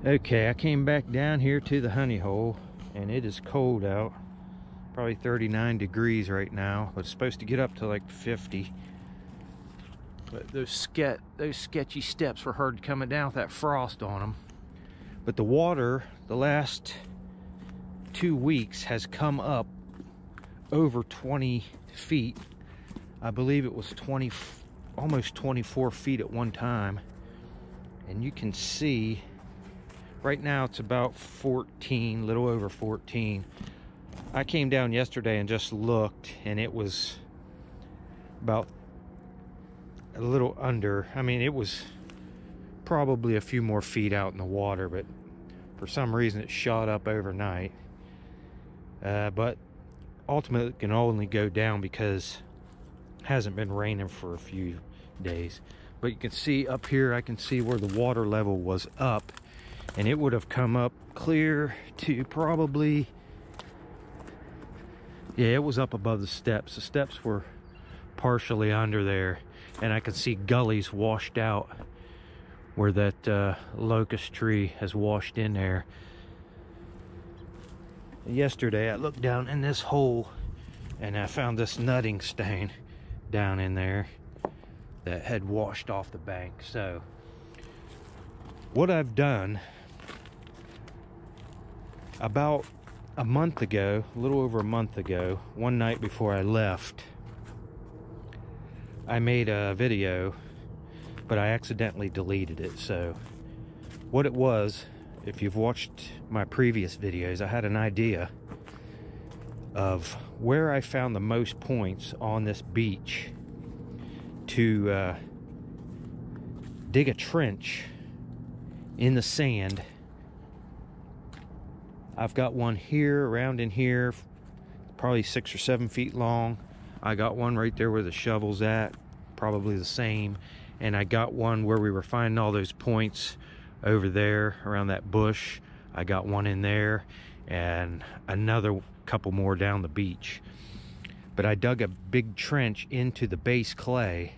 Okay, I came back down here to the honey hole, and it is cold out. Probably 39 degrees right now, but it's supposed to get up to like 50. But those sketchy steps were hard coming down with that frost on them. But the water, the last 2 weeks, has come up over 20 feet. I believe it was almost 24 feet at one time. And you can see right now it's about 14, little over 14. I came down yesterday and just looked, and it was about a little under. I mean, it was probably a few more feet out in the water, but for some reason it shot up overnight. But ultimately it can only go down because it hasn't been raining for a few days. But you can see up here, I can see where the water level was up, and it would have come up clear to probably, yeah, it was up above the steps. The steps were partially under there, and I could see gullies washed out where that locust tree has washed in there. Yesterday I looked down in this hole and I found this nutting stain down in there that had washed off the bank. So what I've done, about a month ago, a little over a month ago, one night before I left, I made a video, but I accidentally deleted it. So what it was, if you've watched my previous videos, I had an idea of where I found the most points on this beach to dig a trench in the sand. I've got one here, around in here, probably 6 or 7 feet long. I got one right there where the shovel's at, probably the same. And I got one where we were finding all those points over there around that bush. I got one in there, and another couple more down the beach. But I dug a big trench into the base clay,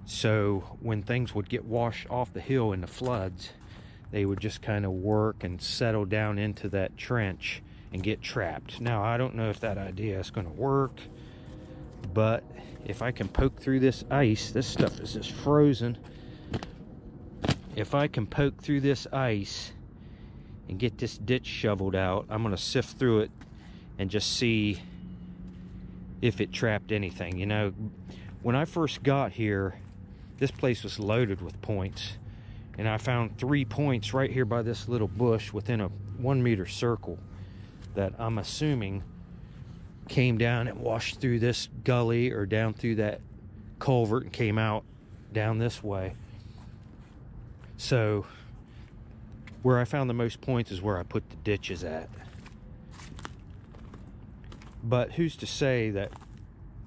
so when things would get washed off the hill in the floods, they would just kind of work and settle down into that trench and get trapped. Now, I don't know if that idea is going to work, but if I can poke through this ice, this stuff is just frozen. If I can poke through this ice and get this ditch shoveled out, I'm going to sift through it and just see if it trapped anything. You know, when I first got here, this place was loaded with points, and I found 3 points right here by this little bush within a 1 meter circle that I'm assuming came down and washed through this gully or down through that culvert and came out down this way. So where I found the most points is where I put the ditches at. But who's to say that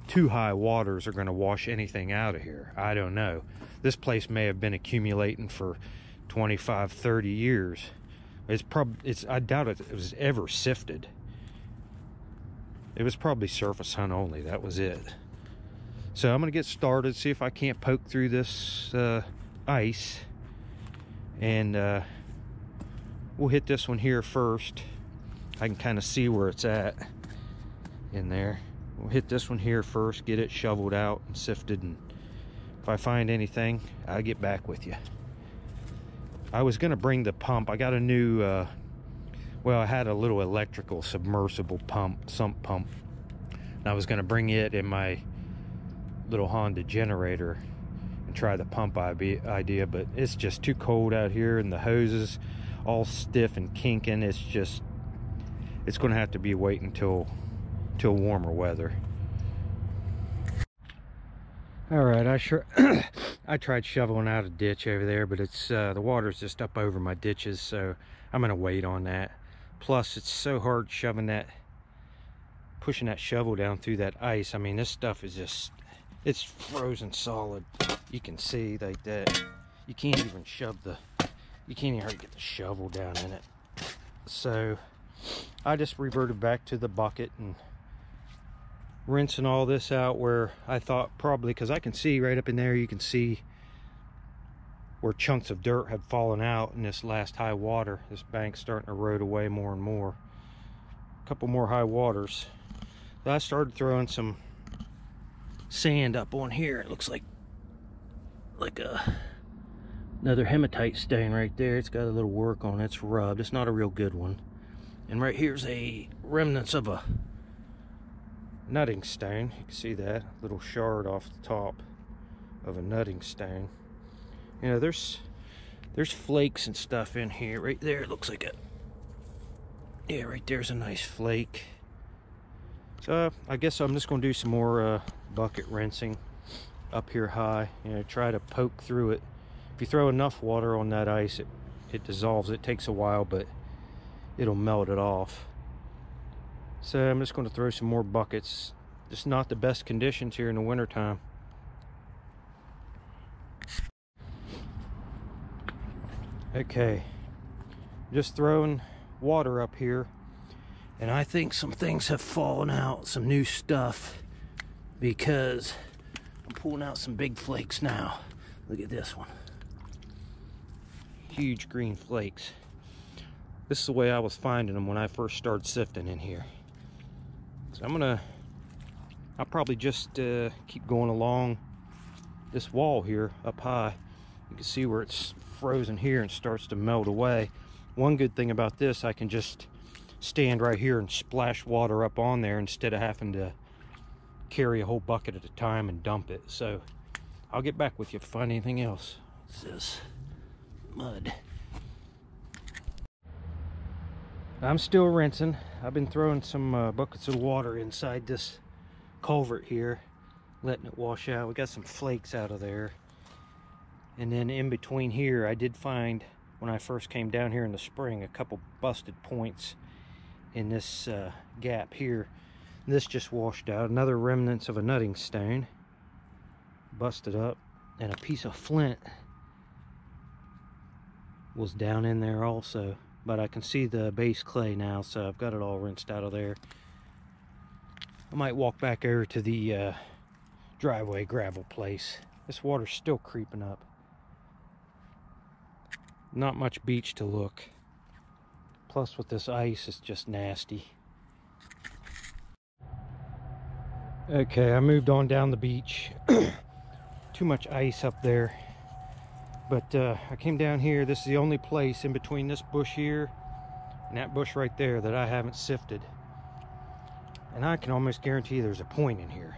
too high waters are going to wash anything out of here? I don't know. This place may have been accumulating for 25, 30 years. I doubt it was ever sifted. It was probably surface hunt only. That was it. So I'm going to get started, see if I can't poke through this ice. And we'll hit this one here first. I can kind of see where it's at in there. We'll hit this one here first, get it shoveled out and sifted, and if I find anything, I'll get back with you. I was going to bring the pump. I got a new, well, I had a little electrical submersible pump, sump pump, and I was going to bring it in my little Honda generator and try the pump idea, but it's just too cold out here, and the hoses all stiff and kinking. It's going to have to be waiting till warmer weather. All right, I tried shoveling out a ditch over there, but it's the water's just up over my ditches, so I'm gonna wait on that. Plus, it's so hard pushing that shovel down through that ice. I mean, this stuff is it's frozen solid. You can see like that. You can't even you can't even get the shovel down in it. So I just reverted back to the bucket and rinsing all this out where I thought probably, because I can see right up in there, you can see where chunks of dirt had fallen out in this last high water. This bank's starting to erode away more and more. A couple more high waters. So I started throwing some sand up on here. It looks like another hematite stone right there. It's got a little work on it. It's rubbed. It's not a real good one. And right here's a remnants of a nutting stone. You can see that little shard off the top of a nutting stone. You know, there's flakes and stuff in here. Right there, it looks like yeah, right there's a nice flake. So I guess I'm just going to do some more bucket rinsing up here high. You know, try to poke through it. If you throw enough water on that ice, it dissolves. It takes a while, but it'll melt it off. So I'm just going to throw some more buckets. Just not the best conditions here in the wintertime. Okay, just throwing water up here, and I think some things have fallen out, some new stuff, because I'm pulling out some big flakes now. Look at this one. Huge green flakes. This is the way I was finding them when I first started sifting in here. So I'll probably just keep going along this wall here up high. You can see where it's frozen here and starts to melt away. One good thing about this, I can just stand right here and splash water up on there instead of having to carry a whole bucket at a time and dump it. So I'll get back with you if I find anything else. What's this? Mud. I'm still rinsing. I've been throwing some buckets of water inside this culvert here, letting it wash out. We got some flakes out of there. And then in between here, I did find, when I first came down here in the spring, a couple busted points in this gap here. This just washed out. Another remnants of a nutting stone, busted up, and a piece of flint was down in there also. But I can see the base clay now, so I've got it all rinsed out of there. I might walk back over to the driveway gravel place. This water's still creeping up. Not much beach to look. Plus with this ice, it's just nasty. Okay, I moved on down the beach. Too much ice up there. But I came down here. This is the only place in between this bush here and that bush right there that I haven't sifted. And I can almost guarantee there's a point in here.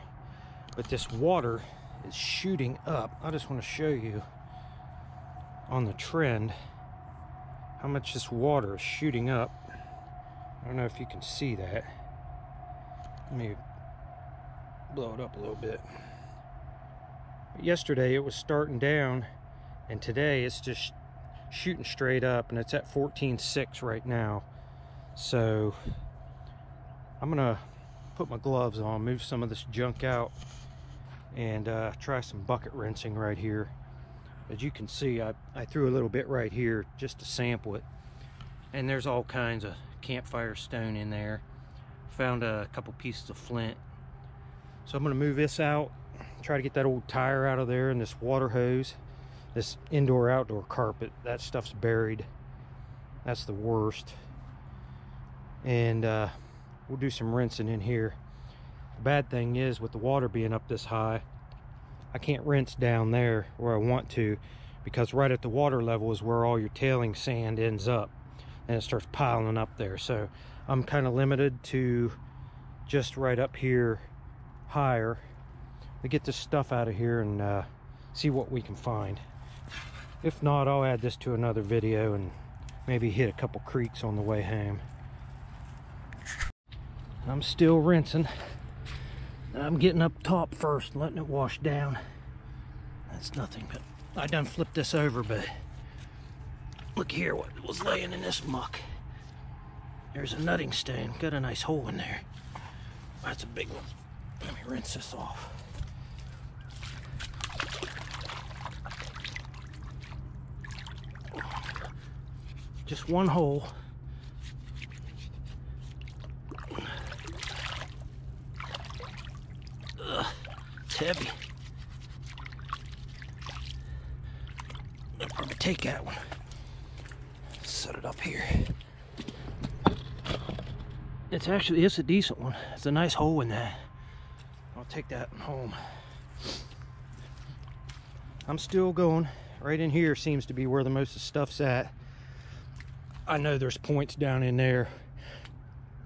But this water is shooting up. I just want to show you on the trend how much this water is shooting up. I don't know if you can see that. Let me blow it up a little bit. Yesterday it was starting down, and today it's just shooting straight up, and it's at 14.6 right now. So I'm gonna put my gloves on, move some of this junk out, and try some bucket rinsing right here. As you can see, I threw a little bit right here just to sample it, and there's all kinds of campfire stone in there. Found a couple pieces of flint. So I'm gonna move this out, try to get that old tire out of there, and this water hose, this indoor-outdoor carpet. That stuff's buried. That's the worst. And we'll do some rinsing in here. The bad thing is, with the water being up this high, I can't rinse down there where I want to, because right at the water level is where all your tailing sand ends up, and it starts piling up there. So I'm kind of limited to just right up here higher to get this stuff out of here and see what we can find. If not, I'll add this to another video and maybe hit a couple creeks on the way home. I'm still rinsing. I'm getting up top first and letting it wash down. That's nothing, but I done flipped this over, but look here what was laying in this muck. There's a nutting stone, got a nice hole in there. That's a big one. Let me rinse this off. Just one hole. Ugh, it's heavy. I'll probably take that one. Set it up here. It's a decent one. It's a nice hole in that. I'll take that home. I'm still going. Right in here seems to be where the most of the stuff's at. I know there's points down in there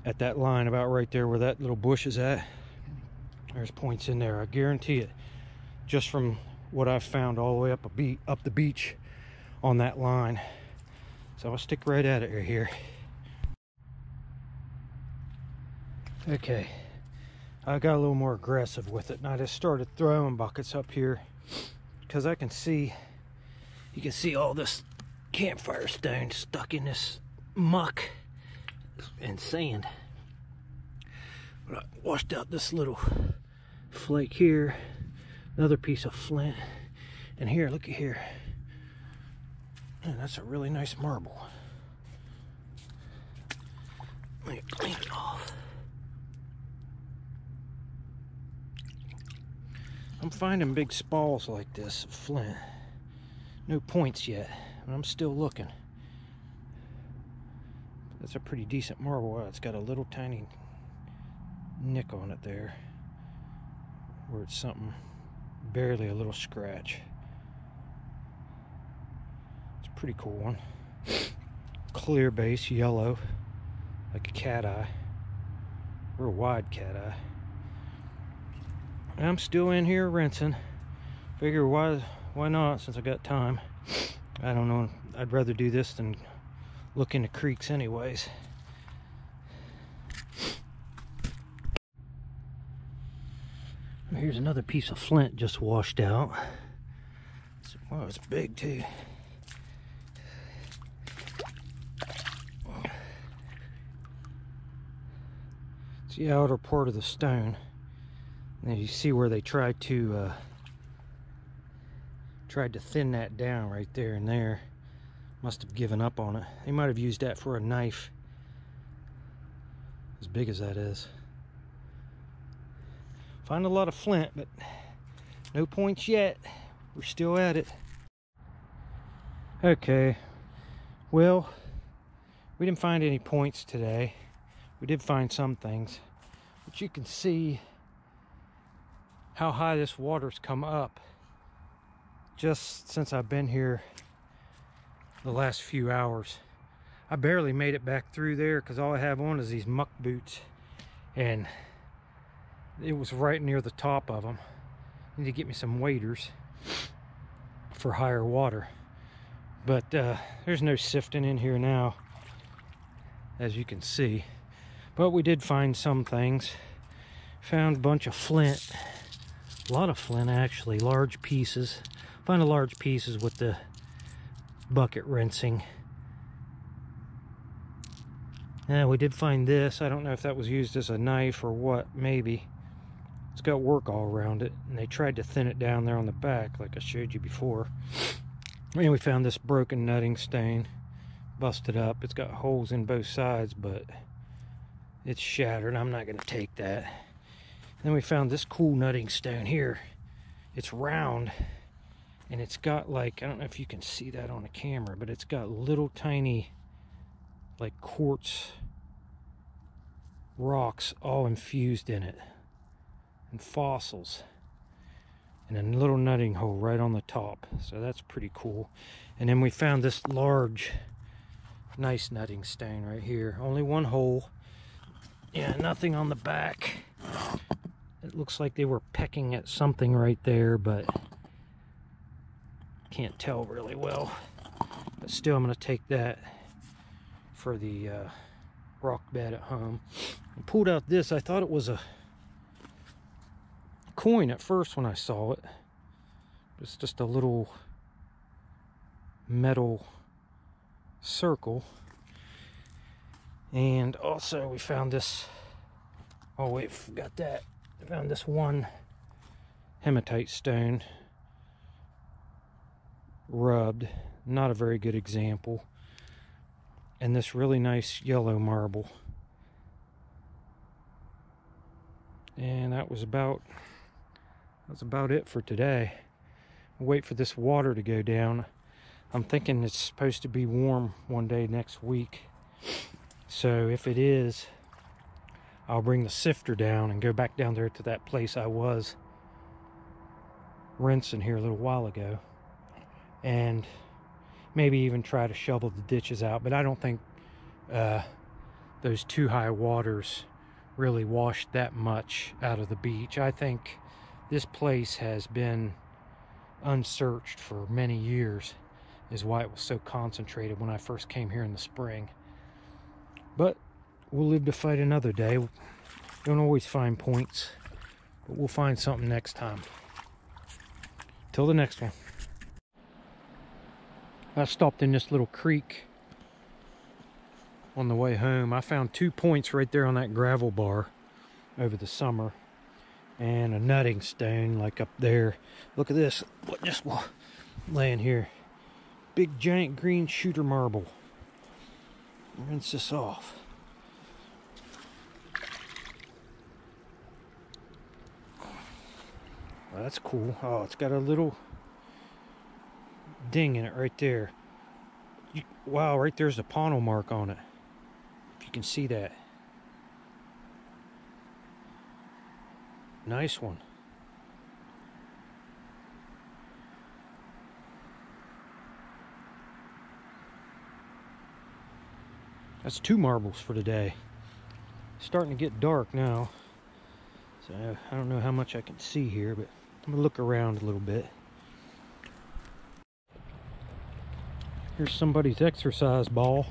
at that line about right there where that little bush is at. There's points in there, I guarantee it. Just from what I've found all the way up the beach on that line. So I'll stick right at it right here. Okay, I got a little more aggressive with it, and I just started throwing buckets up here because I can see, you can see all this campfire stone stuck in this muck and sand. But I washed out this little flake here, another piece of flint, and here, look at here. Man, that's a really nice marble. Let me clean it off. I'm finding big spalls like this of flint. No points yet, and I'm still looking. That's a pretty decent marble. It's got a little tiny nick on it there, where it's something, barely a little scratch. It's a pretty cool one. Clear base, yellow, like a cat eye, real wide cat eye. I'm still in here rinsing. Figure why not, since I got time. I don't know, I'd rather do this than look into creeks anyways. Here's another piece of flint just washed out. Wow, it's big too. It's the outer part of the stone. And you see where they tried to thin that down right there and there. Must have given up on it. They might have used that for a knife, as big as that is. Find a lot of flint, but no points yet. We're still at it. Okay, well, we didn't find any points today. We did find some things, but you can see how high this water's come up just since I've been here the last few hours. I barely made it back through there because all I have on is these muck boots, and it was right near the top of them. I need to get me some waders for higher water, but there's no sifting in here now, as you can see. But we did find some things. Found a bunch of flint. A lot of flint, actually, large pieces. Find the large pieces with the bucket rinsing. Yeah, we did find this. I don't know if that was used as a knife or what, maybe. It's got work all around it, and they tried to thin it down there on the back, like I showed you before. And we found this broken nutting stone, busted up. It's got holes in both sides, but it's shattered. I'm not going to take that. Then we found this cool nutting stone here. It's round, and it's got, like, I don't know if you can see that on the camera, but it's got little tiny, like, quartz rocks all infused in it, and fossils, and a little nutting hole right on the top. So that's pretty cool. And then we found this large, nice nutting stone right here. Only one hole. Yeah, nothing on the back. It looks like they were pecking at something right there, but can't tell really well. But still, I'm going to take that for the rock bed at home. I pulled out this. I thought it was a coin at first when I saw it. It's just a little metal circle. And also we found this, oh wait, forgot that. I found this one hematite stone rubbed, not a very good example, and this really nice yellow marble. And that's about it for today. I'll wait for this water to go down. I'm thinking it's supposed to be warm one day next week. So if it is, I'll bring the sifter down and go back down there to that place I was rinsing here a little while ago, and maybe even try to shovel the ditches out. But I don't think those too high waters really washed that much out of the beach. I think this place has been unsearched for many years, is why it was so concentrated when I first came here in the spring. But we'll live to fight another day. Don't always find points, but we'll find something next time. Till the next one. I stopped in this little creek on the way home. I found 2 points right there on that gravel bar over the summer, and a nutting stone like up there. Look at this, what just laying here. Big giant green shooter marble. Rinse this off. Well, that's cool. Oh, it's got a little ding in it right there. Wow, right there's a pono mark on it. If you can see that. Nice one. That's 2 marbles for today. It's starting to get dark now, so I don't know how much I can see here, but I'm gonna look around a little bit. Here's somebody's exercise ball.